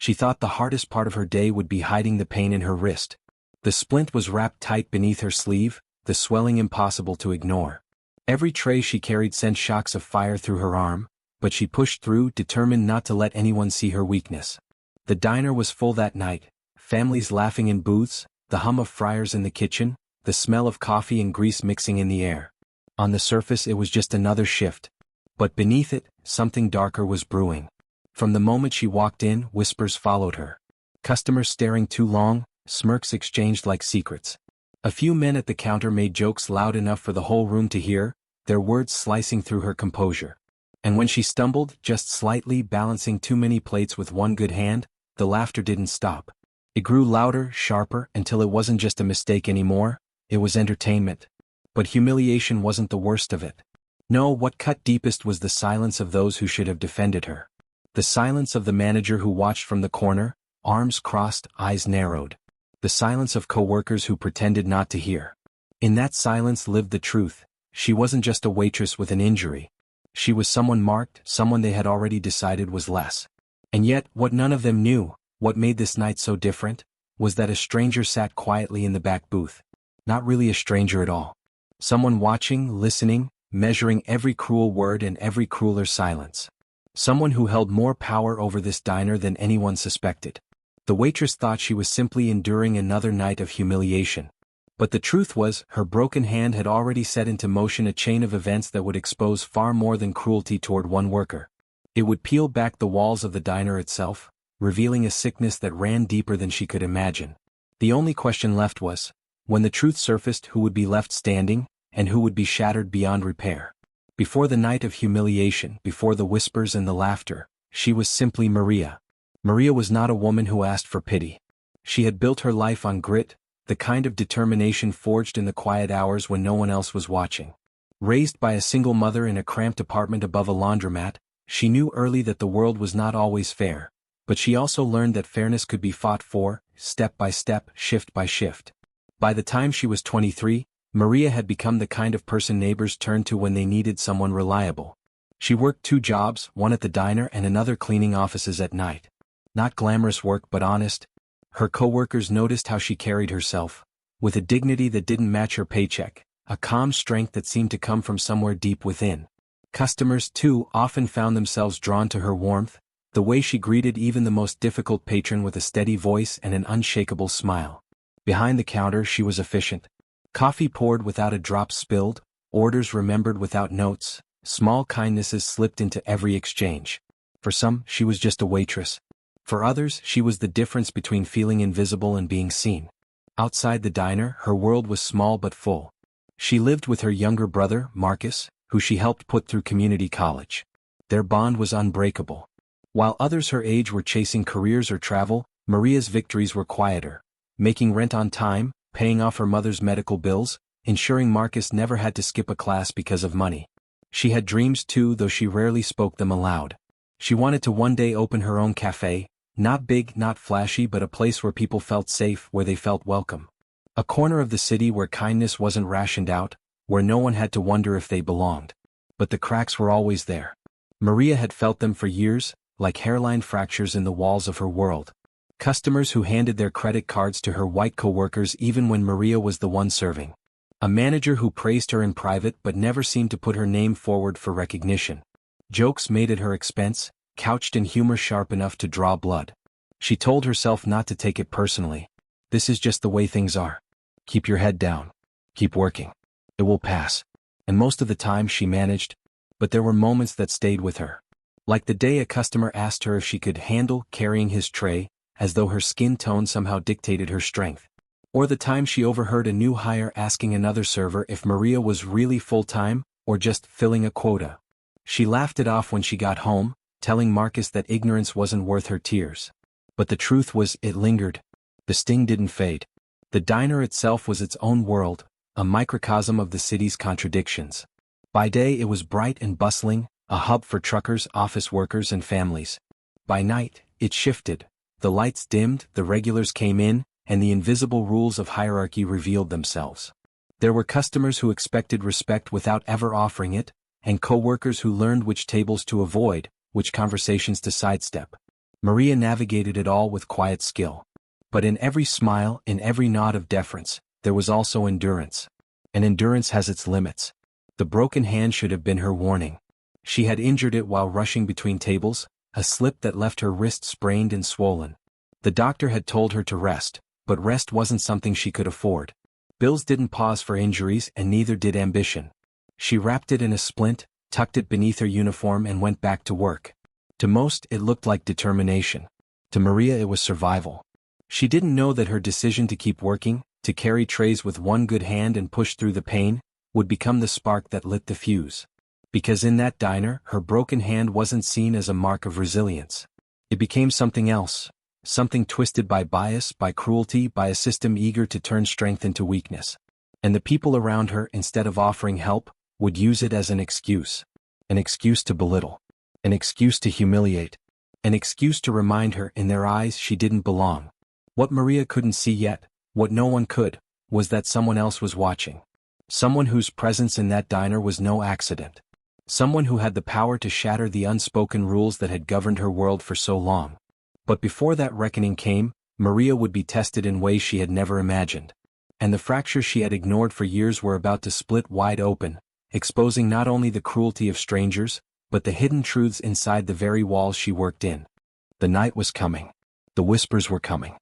She thought the hardest part of her day would be hiding the pain in her wrist. The splint was wrapped tight beneath her sleeve, the swelling impossible to ignore. Every tray she carried sent shocks of fire through her arm, but she pushed through, determined not to let anyone see her weakness. The diner was full that night, families laughing in booths, the hum of fryers in the kitchen, the smell of coffee and grease mixing in the air. On the surface it was just another shift. But beneath it, something darker was brewing. From the moment she walked in, whispers followed her. Customers staring too long, smirks exchanged like secrets. A few men at the counter made jokes loud enough for the whole room to hear, their words slicing through her composure. And when she stumbled, just slightly balancing too many plates with one good hand, the laughter didn't stop. It grew louder, sharper, until it wasn't just a mistake anymore, it was entertainment. But humiliation wasn't the worst of it. No, what cut deepest was the silence of those who should have defended her. The silence of the manager who watched from the corner, arms crossed, eyes narrowed. The silence of co-workers who pretended not to hear. In that silence lived the truth. She wasn't just a waitress with an injury. She was someone marked, someone they had already decided was less. And yet, what none of them knew, what made this night so different, was that a stranger sat quietly in the back booth. Not really a stranger at all. Someone watching, listening, measuring every cruel word and every crueler silence. Someone who held more power over this diner than anyone suspected. The waitress thought she was simply enduring another night of humiliation. But the truth was, her broken hand had already set into motion a chain of events that would expose far more than cruelty toward one worker. It would peel back the walls of the diner itself, revealing a sickness that ran deeper than she could imagine. The only question left was, when the truth surfaced, who would be left standing, and who would be shattered beyond repair. Before the night of humiliation, before the whispers and the laughter, she was simply Maria. Maria was not a woman who asked for pity. She had built her life on grit, the kind of determination forged in the quiet hours when no one else was watching. Raised by a single mother in a cramped apartment above a laundromat, she knew early that the world was not always fair, but she also learned that fairness could be fought for, step by step, shift by shift. By the time she was 23, Maria had become the kind of person neighbors turned to when they needed someone reliable. She worked 2 jobs, one at the diner and another cleaning offices at night. Not glamorous work but honest. Her co-workers noticed how she carried herself, with a dignity that didn't match her paycheck, a calm strength that seemed to come from somewhere deep within. Customers, too, often found themselves drawn to her warmth, the way she greeted even the most difficult patron with a steady voice and an unshakable smile. Behind the counter she was efficient. Coffee poured without a drop spilled, orders remembered without notes, small kindnesses slipped into every exchange. For some, she was just a waitress. For others, she was the difference between feeling invisible and being seen. Outside the diner, her world was small but full. She lived with her younger brother, Marcus, who she helped put through community college. Their bond was unbreakable. While others her age were chasing careers or travel, Maria's victories were quieter. Making rent on time, paying off her mother's medical bills, ensuring Marcus never had to skip a class because of money. She had dreams too, though she rarely spoke them aloud. She wanted to one day open her own cafe, not big, not flashy, but a place where people felt safe, where they felt welcome. A corner of the city where kindness wasn't rationed out, where no one had to wonder if they belonged. But the cracks were always there. Maria had felt them for years, like hairline fractures in the walls of her world. Customers who handed their credit cards to her white co-workers even when Maria was the one serving. A manager who praised her in private but never seemed to put her name forward for recognition. Jokes made at her expense, couched in humor sharp enough to draw blood. She told herself not to take it personally. This is just the way things are. Keep your head down. Keep working. It will pass. And most of the time she managed, but there were moments that stayed with her. Like the day a customer asked her if she could handle carrying his tray, as though her skin tone somehow dictated her strength. Or the time she overheard a new hire asking another server if Maria was really full-time, or just filling a quota. She laughed it off when she got home, telling Marcus that ignorance wasn't worth her tears. But the truth was, it lingered. The sting didn't fade. The diner itself was its own world, a microcosm of the city's contradictions. By day it was bright and bustling, a hub for truckers, office workers and families. By night, it shifted. The lights dimmed, the regulars came in, and the invisible rules of hierarchy revealed themselves. There were customers who expected respect without ever offering it, and co-workers who learned which tables to avoid, which conversations to sidestep. Maria navigated it all with quiet skill. But in every smile, in every nod of deference, there was also endurance. And endurance has its limits. The broken hand should have been her warning. She had injured it while rushing between tables, a slip that left her wrist sprained and swollen. The doctor had told her to rest, but rest wasn't something she could afford. Bills didn't pause for injuries, and neither did ambition. She wrapped it in a splint, tucked it beneath her uniform, and went back to work. To most, it looked like determination. To Maria, it was survival. She didn't know that her decision to keep working, to carry trays with one good hand and push through the pain, would become the spark that lit the fuse. Because in that diner, her broken hand wasn't seen as a mark of resilience. It became something else, something twisted by bias, by cruelty, by a system eager to turn strength into weakness. And the people around her, instead of offering help, would use it as an excuse to belittle, an excuse to humiliate, an excuse to remind her in their eyes she didn't belong. What Maria couldn't see yet, what no one could, was that someone else was watching. Someone whose presence in that diner was no accident. Someone who had the power to shatter the unspoken rules that had governed her world for so long. But before that reckoning came, Maria would be tested in ways she had never imagined. And the fractures she had ignored for years were about to split wide open, exposing not only the cruelty of strangers, but the hidden truths inside the very walls she worked in. The night was coming. The whispers were coming.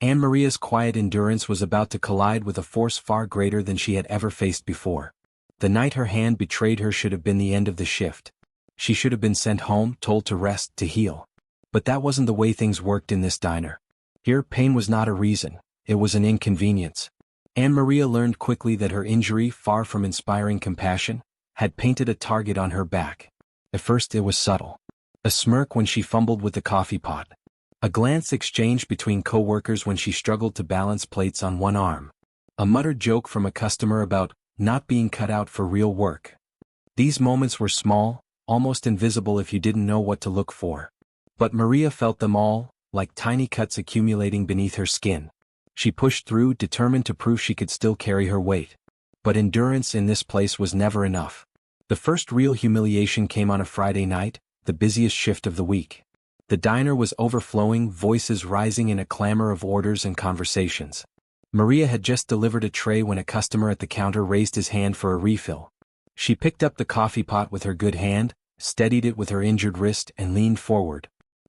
And Maria's quiet endurance was about to collide with a force far greater than she had ever faced before. The night her hand betrayed her should have been the end of the shift. She should have been sent home, told to rest, to heal. But that wasn't the way things worked in this diner. Here, pain was not a reason, it was an inconvenience. And Maria learned quickly that her injury, far from inspiring compassion, had painted a target on her back. At first it was subtle. A smirk when she fumbled with the coffee pot. A glance exchanged between co-workers when she struggled to balance plates on one arm. A muttered joke from a customer about not being cut out for real work. These moments were small, almost invisible if you didn't know what to look for. But Maria felt them all, like tiny cuts accumulating beneath her skin. She pushed through, determined to prove she could still carry her weight. But endurance in this place was never enough. The first real humiliation came on a Friday night, the busiest shift of the week. The diner was overflowing, voices rising in a clamor of orders and conversations. Maria had just delivered a tray when a customer at the counter raised his hand for a refill. She picked up the coffee pot with her good hand, steadied it with her injured wrist, and leaned forward.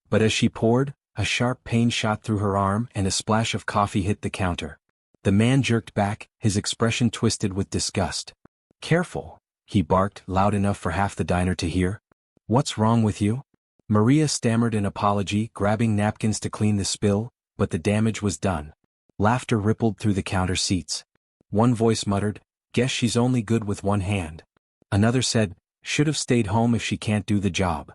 But as she poured, a sharp pain shot through her arm and a splash of coffee hit the counter. The man jerked back, his expression twisted with disgust. "Careful," he barked, loud enough for half the diner to hear. "What's wrong with you?" Maria stammered an apology, grabbing napkins to clean the spill, but the damage was done. Laughter rippled through the counter seats. One voice muttered, "Guess she's only good with one hand." Another said, "Should have stayed home if she can't do the job."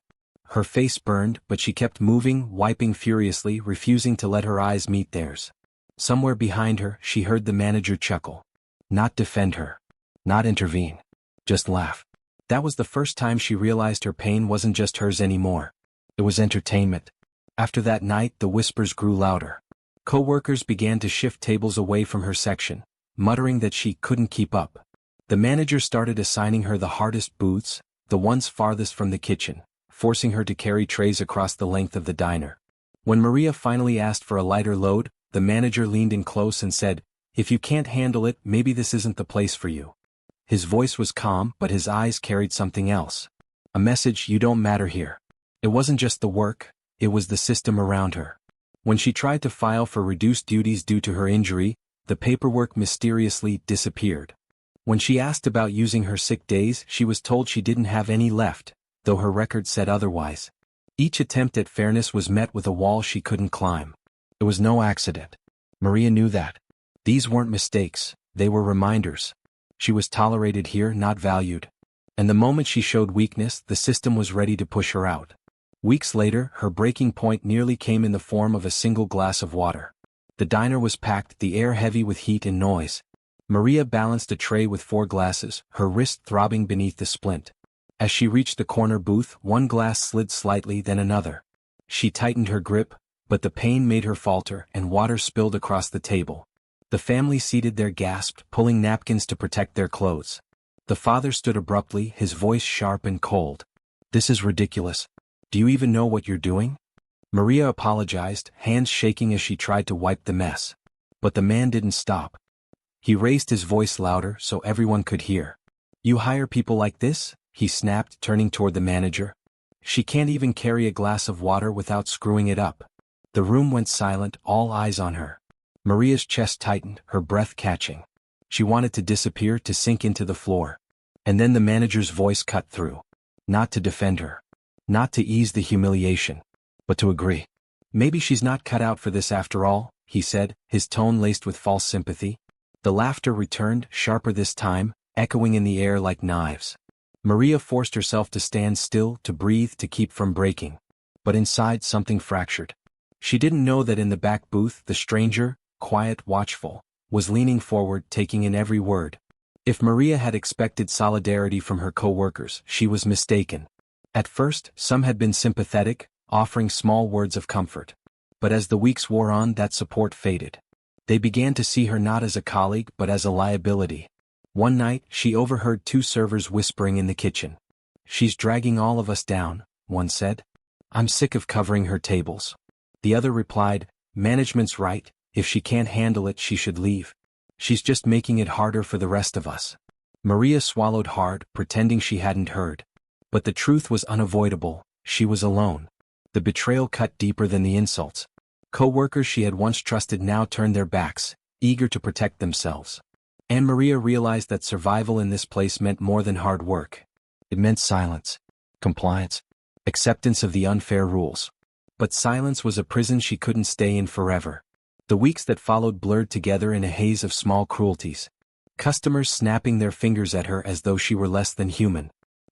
Her face burned, but she kept moving, wiping furiously, refusing to let her eyes meet theirs. Somewhere behind her, she heard the manager chuckle. Not defend her. Not intervene. Just laugh. That was the first time she realized her pain wasn't just hers anymore. It was entertainment. After that night, the whispers grew louder. Co-workers began to shift tables away from her section, muttering that she couldn't keep up. The manager started assigning her the hardest booths, the ones farthest from the kitchen, forcing her to carry trays across the length of the diner. When Maria finally asked for a lighter load, the manager leaned in close and said, "If you can't handle it, maybe this isn't the place for you." His voice was calm, but his eyes carried something else. A message: you don't matter here. It wasn't just the work, it was the system around her. When she tried to file for reduced duties due to her injury, the paperwork mysteriously disappeared. When she asked about using her sick days, she was told she didn't have any left, though her record said otherwise. Each attempt at fairness was met with a wall she couldn't climb. It was no accident. Maria knew that. These weren't mistakes, they were reminders. She was tolerated here, not valued. And the moment she showed weakness, the system was ready to push her out. Weeks later, her breaking point nearly came in the form of a single glass of water. The diner was packed, the air heavy with heat and noise. Maria balanced a tray with 4 glasses, her wrist throbbing beneath the splint. As she reached the corner booth, one glass slid slightly, then another. She tightened her grip, but the pain made her falter, and water spilled across the table. The family seated there gasped, pulling napkins to protect their clothes. The father stood abruptly, his voice sharp and cold. "This is ridiculous. Do you even know what you're doing?" Maria apologized, hands shaking as she tried to wipe the mess. But the man didn't stop. He raised his voice louder so everyone could hear. "You hire people like this?" he snapped, turning toward the manager. "She can't even carry a glass of water without screwing it up." The room went silent, all eyes on her. Maria's chest tightened, her breath catching. She wanted to disappear, to sink into the floor. And then the manager's voice cut through. Not to defend her. Not to ease the humiliation. But to agree. "Maybe she's not cut out for this after all," he said, his tone laced with false sympathy. The laughter returned, sharper this time, echoing in the air like knives. Maria forced herself to stand still, to breathe, to keep from breaking. But inside something fractured. She didn't know that in the back booth the stranger, quiet, watchful, was leaning forward, taking in every word. If Maria had expected solidarity from her co-workers, she was mistaken. At first, some had been sympathetic, offering small words of comfort. But as the weeks wore on, that support faded. They began to see her not as a colleague but as a liability. One night, she overheard two servers whispering in the kitchen. "She's dragging all of us down," one said. "I'm sick of covering her tables." The other replied, "Management's right, if she can't handle it she should leave. She's just making it harder for the rest of us." Maria swallowed hard, pretending she hadn't heard. But the truth was unavoidable, she was alone. The betrayal cut deeper than the insults. Co-workers she had once trusted now turned their backs, eager to protect themselves. And Maria realized that survival in this place meant more than hard work. It meant silence, compliance, acceptance of the unfair rules. But silence was a prison she couldn't stay in forever. The weeks that followed blurred together in a haze of small cruelties. Customers snapping their fingers at her as though she were less than human.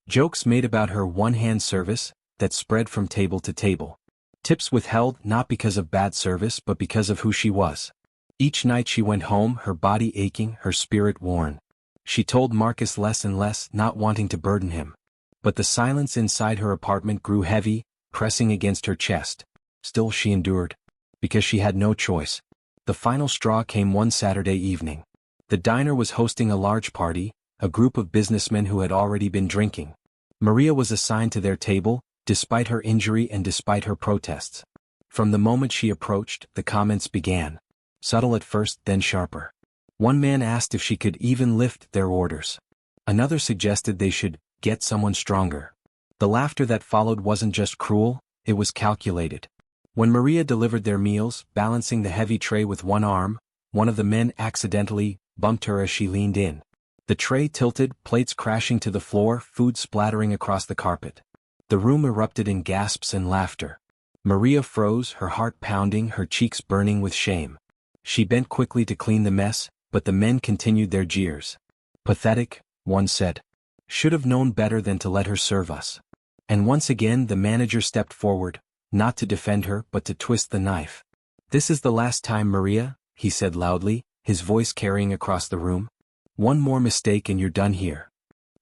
Jokes made about her one-hand service that spread from table to table. Tips withheld not because of bad service but because of who she was. Each night she went home, her body aching, her spirit worn. She told Marcus less and less, not wanting to burden him. But the silence inside her apartment grew heavy, pressing against her chest. Still she endured. Because she had no choice. The final straw came one Saturday evening. The diner was hosting a large party, a group of businessmen who had already been drinking. Maria was assigned to their table, despite her injury and despite her protests. From the moment she approached, the comments began. Subtle at first, then sharper. One man asked if she could even lift their orders. Another suggested they should get someone stronger. The laughter that followed wasn't just cruel, it was calculated. When Maria delivered their meals, balancing the heavy tray with one arm, one of the men accidentally bumped her as she leaned in. The tray tilted, plates crashing to the floor, food splattering across the carpet. The room erupted in gasps and laughter. Maria froze, her heart pounding, her cheeks burning with shame. She bent quickly to clean the mess, but the men continued their jeers. "Pathetic," one said. "Should have known better than to let her serve us." And once again the manager stepped forward, not to defend her but to twist the knife. "This is the last time, Maria," he said loudly, his voice carrying across the room. "One more mistake and you're done here."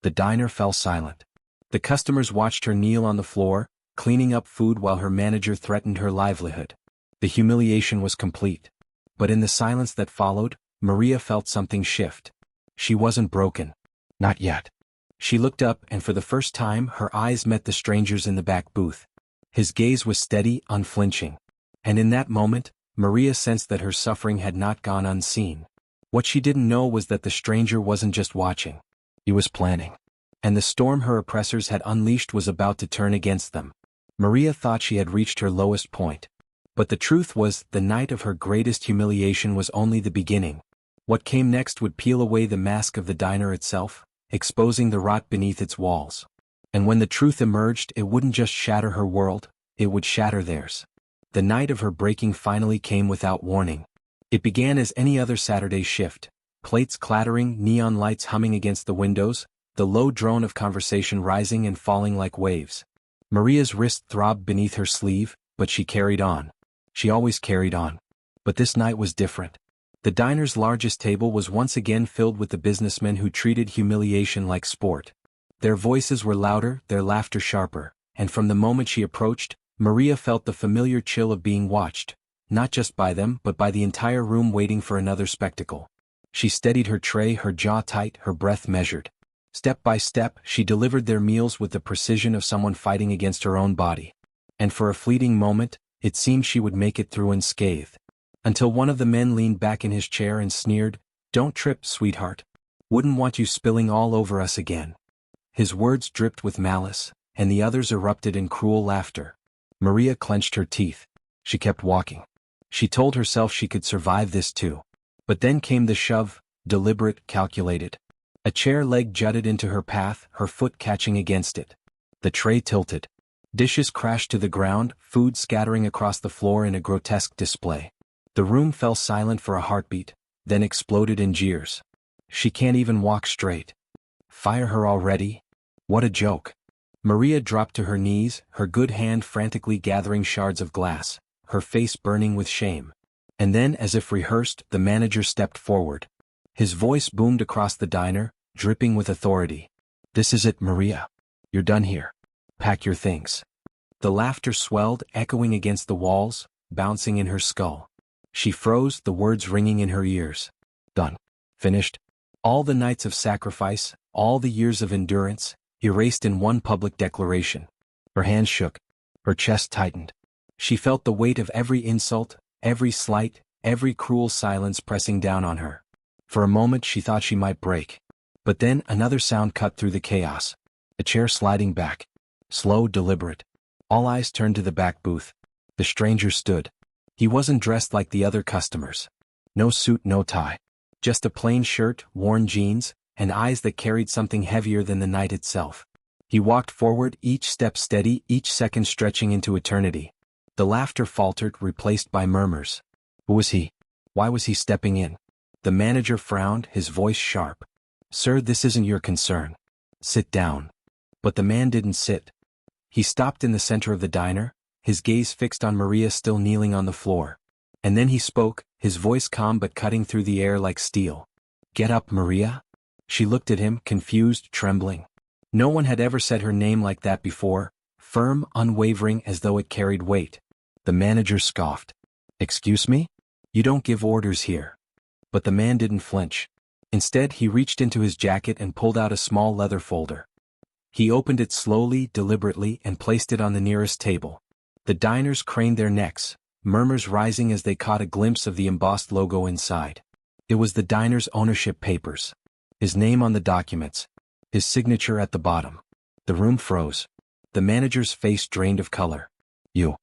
The diner fell silent. The customers watched her kneel on the floor, cleaning up food while her manager threatened her livelihood. The humiliation was complete. But in the silence that followed, Maria felt something shift. She wasn't broken. Not yet. She looked up and for the first time her eyes met the stranger's in the back booth. His gaze was steady, unflinching. And in that moment, Maria sensed that her suffering had not gone unseen. What she didn't know was that the stranger wasn't just watching. He was planning. And the storm her oppressors had unleashed was about to turn against them. Maria thought she had reached her lowest point. But the truth was, the night of her greatest humiliation was only the beginning. What came next would peel away the mask of the diner itself, exposing the rot beneath its walls. And when the truth emerged, it wouldn't just shatter her world, it would shatter theirs. The night of her breaking finally came without warning. It began as any other Saturday shift, plates clattering, neon lights humming against the windows, the low drone of conversation rising and falling like waves. Maria's wrist throbbed beneath her sleeve, but she carried on. She always carried on. But this night was different. The diner's largest table was once again filled with the businessmen who treated humiliation like sport. Their voices were louder, their laughter sharper, and from the moment she approached, Maria felt the familiar chill of being watched, not just by them but by the entire room waiting for another spectacle. She steadied her tray, her jaw tight, her breath measured. Step by step, she delivered their meals with the precision of someone fighting against her own body. And for a fleeting moment, It seemed she would make it through unscathed. Until one of the men leaned back in his chair and sneered, "Don't trip, sweetheart. Wouldn't want you spilling all over us again." His words dripped with malice, and the others erupted in cruel laughter. Maria clenched her teeth. She kept walking. She told herself she could survive this too. But then came the shove, deliberate, calculated. A chair leg jutted into her path, her foot catching against it. The tray tilted. Dishes crashed to the ground, food scattering across the floor in a grotesque display. The room fell silent for a heartbeat, then exploded in jeers. "She can't even walk straight. Fire her already? What a joke." Maria dropped to her knees, her good hand frantically gathering shards of glass, her face burning with shame. And then, as if rehearsed, the manager stepped forward. His voice boomed across the diner, dripping with authority. "This is it, Maria. You're done here. Pack your things." The laughter swelled, echoing against the walls, bouncing in her skull. She froze, the words ringing in her ears. Done. Finished. All the nights of sacrifice, all the years of endurance, erased in one public declaration. Her hands shook. Her chest tightened. She felt the weight of every insult, every slight, every cruel silence pressing down on her. For a moment she thought she might break. But then another sound cut through the chaos. A chair sliding back. Slow, deliberate. All eyes turned to the back booth. The stranger stood. He wasn't dressed like the other customers. No suit, no tie. Just a plain shirt, worn jeans, and eyes that carried something heavier than the night itself. He walked forward, each step steady, each second stretching into eternity. The laughter faltered, replaced by murmurs. Who was he? Why was he stepping in? The manager frowned, his voice sharp. "Sir, this isn't your concern. Sit down." But the man didn't sit. He stopped in the center of the diner, his gaze fixed on Maria still kneeling on the floor. And then he spoke, his voice calm but cutting through the air like steel. "Get up, Maria." She looked at him, confused, trembling. No one had ever said her name like that before, firm, unwavering as though it carried weight. The manager scoffed. "Excuse me? You don't give orders here." But the man didn't flinch. Instead, he reached into his jacket and pulled out a small leather folder. He opened it slowly, deliberately, and placed it on the nearest table. The diners craned their necks, murmurs rising as they caught a glimpse of the embossed logo inside. It was the diner's ownership papers. His name on the documents. His signature at the bottom. The room froze. The manager's face drained of color. "You?"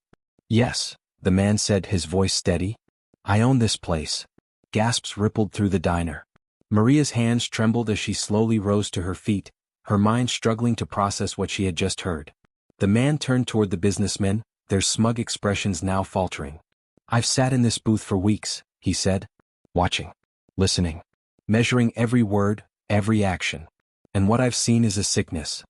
"Yes," the man said, his voice steady. "I own this place." Gasps rippled through the diner. Maria's hands trembled as she slowly rose to her feet, her mind struggling to process what she had just heard. The man turned toward the businessmen, their smug expressions now faltering. "I've sat in this booth for weeks," he said. "Watching. Listening. Measuring every word, every action. And what I've seen is a sickness."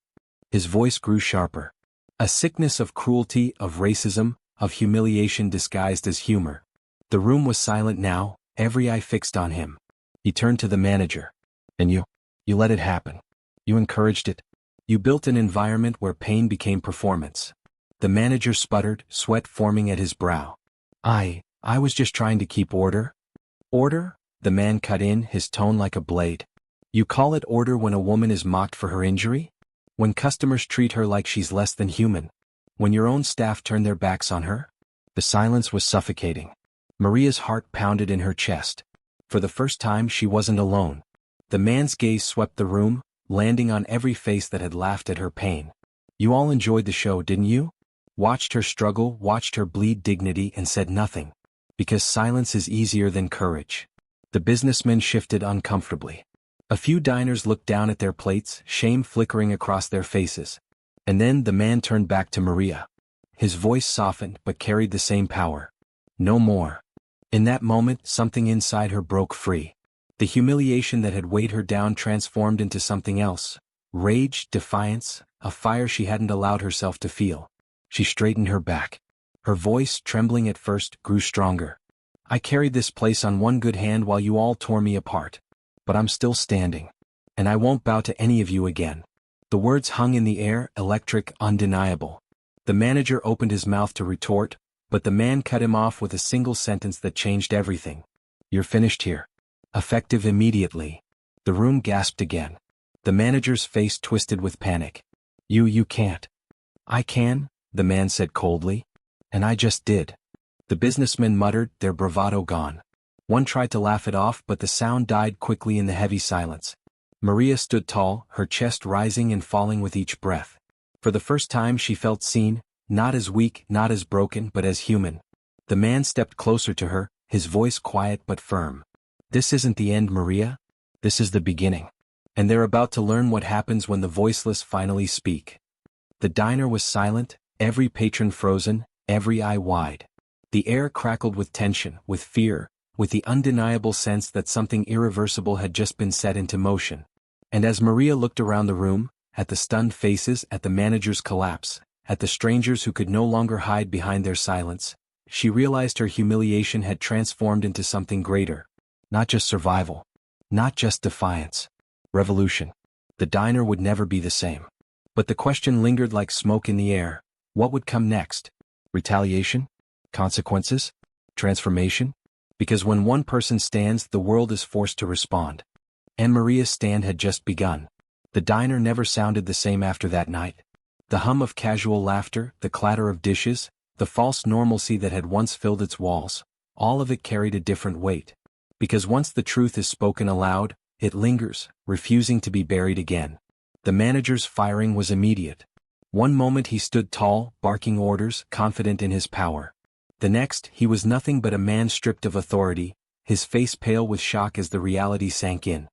His voice grew sharper. A sickness of cruelty, of racism, of humiliation disguised as humor. The room was silent now, every eye fixed on him. He turned to the manager. "And you let it happen. You encouraged it. You built an environment where pain became performance." The manager sputtered, sweat forming at his brow. I was just trying to keep order." "Order?" The man cut in, his tone like a blade. "You call it order when a woman is mocked for her injury? When customers treat her like she's less than human? When your own staff turn their backs on her?" The silence was suffocating. Maria's heart pounded in her chest. For the first time she wasn't alone. The man's gaze swept the room, landing on every face that had laughed at her pain. "You all enjoyed the show, didn't you? Watched her struggle, watched her bleed dignity and said nothing. Because silence is easier than courage." The businessmen shifted uncomfortably. A few diners looked down at their plates, shame flickering across their faces. And then the man turned back to Maria. His voice softened but carried the same power. "No more." In that moment, something inside her broke free. The humiliation that had weighed her down transformed into something else. Rage, defiance, a fire she hadn't allowed herself to feel. She straightened her back. Her voice, trembling at first, grew stronger. "I carried this place on one good hand while you all tore me apart. But I'm still standing. And I won't bow to any of you again." The words hung in the air, electric, undeniable. The manager opened his mouth to retort, but the man cut him off with a single sentence that changed everything. "You're finished here. Effective immediately." The room gasped again. The manager's face twisted with panic. You can't." "I can," the man said coldly. "And I just did." The businessmen muttered, their bravado gone. One tried to laugh it off, but the sound died quickly in the heavy silence. Maria stood tall, her chest rising and falling with each breath. For the first time she felt seen, not as weak, not as broken, but as human. The man stepped closer to her, his voice quiet but firm. "This isn't the end, Maria. This is the beginning. And they're about to learn what happens when the voiceless finally speak." The diner was silent, every patron frozen, every eye wide. The air crackled with tension, with fear, with the undeniable sense that something irreversible had just been set into motion. And as Maria looked around the room, at the stunned faces, at the manager's collapse, at the strangers who could no longer hide behind their silence, she realized her humiliation had transformed into something greater. Not just survival. Not just defiance. Revolution. The diner would never be the same. But the question lingered like smoke in the air. What would come next? Retaliation? Consequences? Transformation? Because when one person stands, the world is forced to respond. And Maria's stand had just begun. The diner never sounded the same after that night. The hum of casual laughter, the clatter of dishes, the false normalcy that had once filled its walls, all of it carried a different weight. Because once the truth is spoken aloud, it lingers, refusing to be buried again. The manager's firing was immediate. One moment he stood tall, barking orders, confident in his power. The next, he was nothing but a man stripped of authority, his face pale with shock as the reality sank in.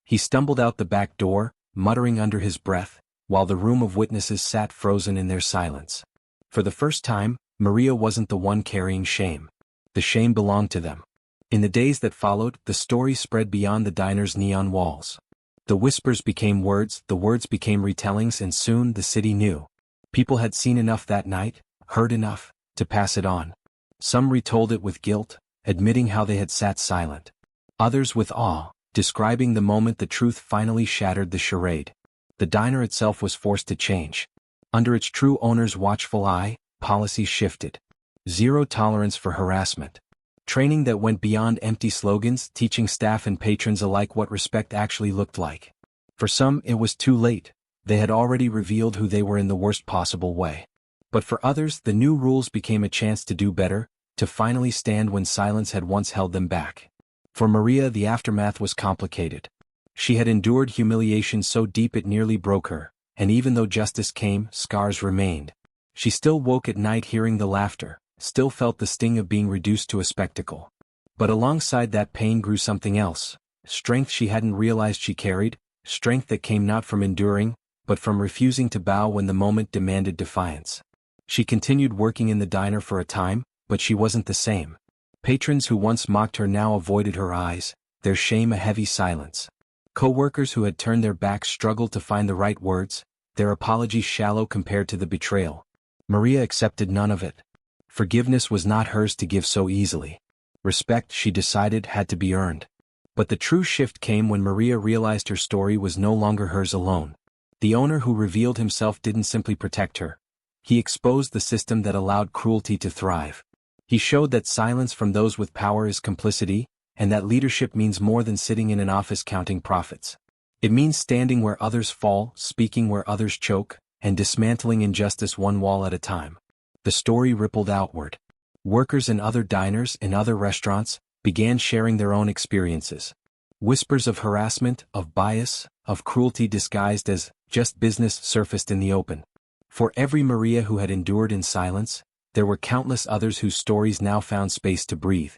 He stumbled out the back door, muttering under his breath, while the room of witnesses sat frozen in their silence. For the first time, Maria wasn't the one carrying shame. The shame belonged to them. In the days that followed, the story spread beyond the diner's neon walls. The whispers became words, the words became retellings, and soon the city knew. People had seen enough that night, heard enough, to pass it on. Some retold it with guilt, admitting how they had sat silent. Others with awe, describing the moment the truth finally shattered the charade. The diner itself was forced to change. Under its true owner's watchful eye, policies shifted. Zero tolerance for harassment. Training that went beyond empty slogans, teaching staff and patrons alike what respect actually looked like. For some, it was too late. They had already revealed who they were in the worst possible way. But for others, the new rules became a chance to do better, to finally stand when silence had once held them back. For Maria, the aftermath was complicated. She had endured humiliation so deep it nearly broke her, and even though justice came, scars remained. She still woke at night hearing the laughter, still felt the sting of being reduced to a spectacle. But alongside that pain grew something else, strength she hadn't realized she carried, strength that came not from enduring, but from refusing to bow when the moment demanded defiance. She continued working in the diner for a time, but she wasn't the same. Patrons who once mocked her now avoided her eyes, their shame a heavy silence. Co-workers who had turned their backs struggled to find the right words, their apologies shallow compared to the betrayal. Maria accepted none of it. Forgiveness was not hers to give so easily. Respect, she decided, had to be earned. But the true shift came when Maria realized her story was no longer hers alone. The owner who revealed himself didn't simply protect her. He exposed the system that allowed cruelty to thrive. He showed that silence from those with power is complicity, and that leadership means more than sitting in an office counting profits. It means standing where others fall, speaking where others choke, and dismantling injustice one wall at a time. The story rippled outward. Workers in other diners, in other restaurants, began sharing their own experiences. Whispers of harassment, of bias, of cruelty disguised as just business surfaced in the open. For every Maria who had endured in silence, there were countless others whose stories now found space to breathe.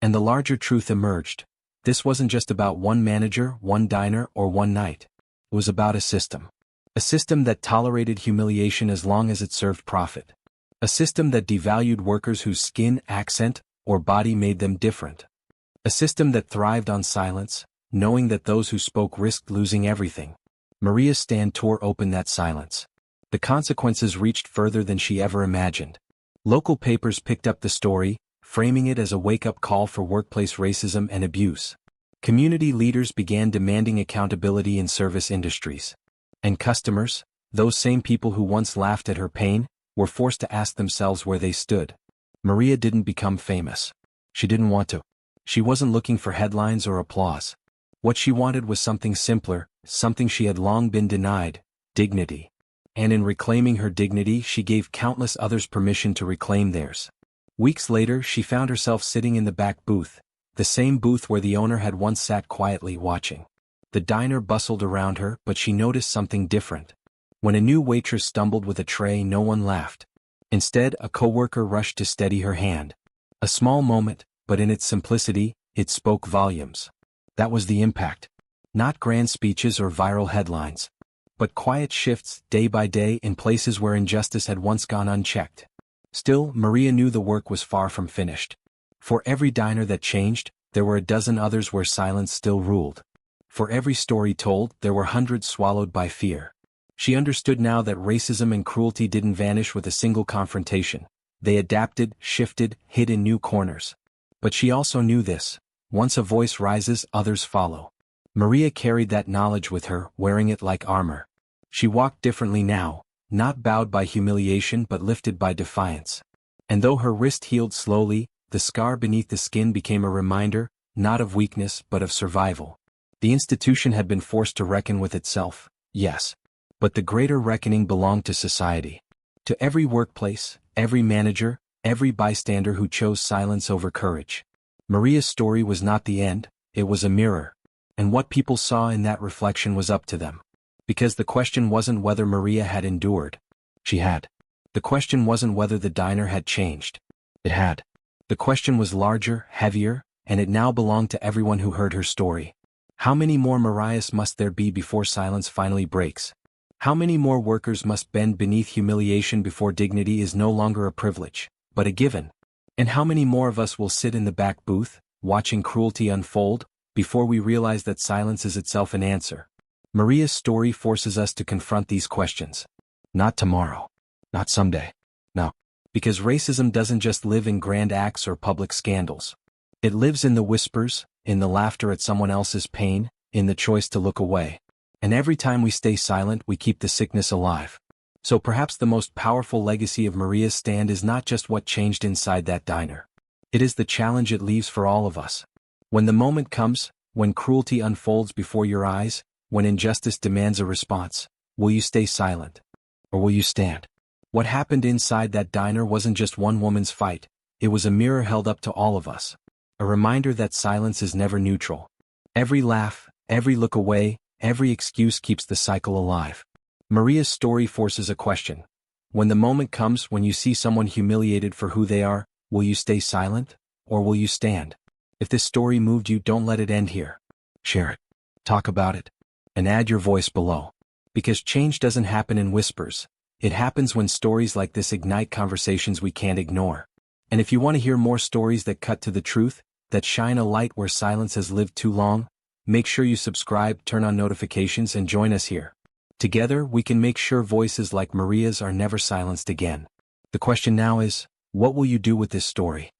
And the larger truth emerged. This wasn't just about one manager, one diner, or one night. It was about a system. A system that tolerated humiliation as long as it served profit. A system that devalued workers whose skin, accent, or body made them different. A system that thrived on silence, knowing that those who spoke risked losing everything. Maria's stand tore open that silence. The consequences reached further than she ever imagined. Local papers picked up the story, framing it as a wake-up call for workplace racism and abuse. Community leaders began demanding accountability in service industries. And customers, those same people who once laughed at her pain, were forced to ask themselves where they stood. Maria didn't become famous. She didn't want to. She wasn't looking for headlines or applause. What she wanted was something simpler, something she had long been denied: dignity. And in reclaiming her dignity, she gave countless others permission to reclaim theirs. Weeks later, she found herself sitting in the back booth, the same booth where the owner had once sat quietly watching. The diner bustled around her, but she noticed something different. When a new waitress stumbled with a tray, no one laughed. Instead, a coworker rushed to steady her hand. A small moment, but in its simplicity, it spoke volumes. That was the impact. Not grand speeches or viral headlines, but quiet shifts, day by day, in places where injustice had once gone unchecked. Still, Maria knew the work was far from finished. For every diner that changed, there were a dozen others where silence still ruled. For every story told, there were hundreds swallowed by fear. She understood now that racism and cruelty didn't vanish with a single confrontation. They adapted, shifted, hid in new corners. But she also knew this: once a voice rises, others follow. Maria carried that knowledge with her, wearing it like armor. She walked differently now, not bowed by humiliation but lifted by defiance. And though her wrist healed slowly, the scar beneath the skin became a reminder, not of weakness but of survival. The institution had been forced to reckon with itself, yes. But the greater reckoning belonged to society. To every workplace, every manager, every bystander who chose silence over courage. Maria's story was not the end, it was a mirror. And what people saw in that reflection was up to them. Because the question wasn't whether Maria had endured. She had. The question wasn't whether the diner had changed. It had. The question was larger, heavier, and it now belonged to everyone who heard her story. How many more Marias must there be before silence finally breaks? How many more workers must bend beneath humiliation before dignity is no longer a privilege, but a given? And how many more of us will sit in the back booth, watching cruelty unfold, before we realize that silence is itself an answer? Maria's story forces us to confront these questions. Not tomorrow. Not someday. No. Because racism doesn't just live in grand acts or public scandals. It lives in the whispers, in the laughter at someone else's pain, in the choice to look away. And every time we stay silent, we keep the sickness alive. So perhaps the most powerful legacy of Maria's stand is not just what changed inside that diner. It is the challenge it leaves for all of us. When the moment comes, when cruelty unfolds before your eyes, when injustice demands a response, will you stay silent? Or will you stand? What happened inside that diner wasn't just one woman's fight, it was a mirror held up to all of us. A reminder that silence is never neutral. Every laugh, every look away, every excuse keeps the cycle alive. Maria's story forces a question. When the moment comes when you see someone humiliated for who they are, will you stay silent, or will you stand? If this story moved you, don't let it end here. Share it. Talk about it. And add your voice below. Because change doesn't happen in whispers. It happens when stories like this ignite conversations we can't ignore. And if you want to hear more stories that cut to the truth, that shine a light where silence has lived too long, make sure you subscribe, turn on notifications, and join us here. Together, we can make sure voices like Maria's are never silenced again. The question now is, what will you do with this story?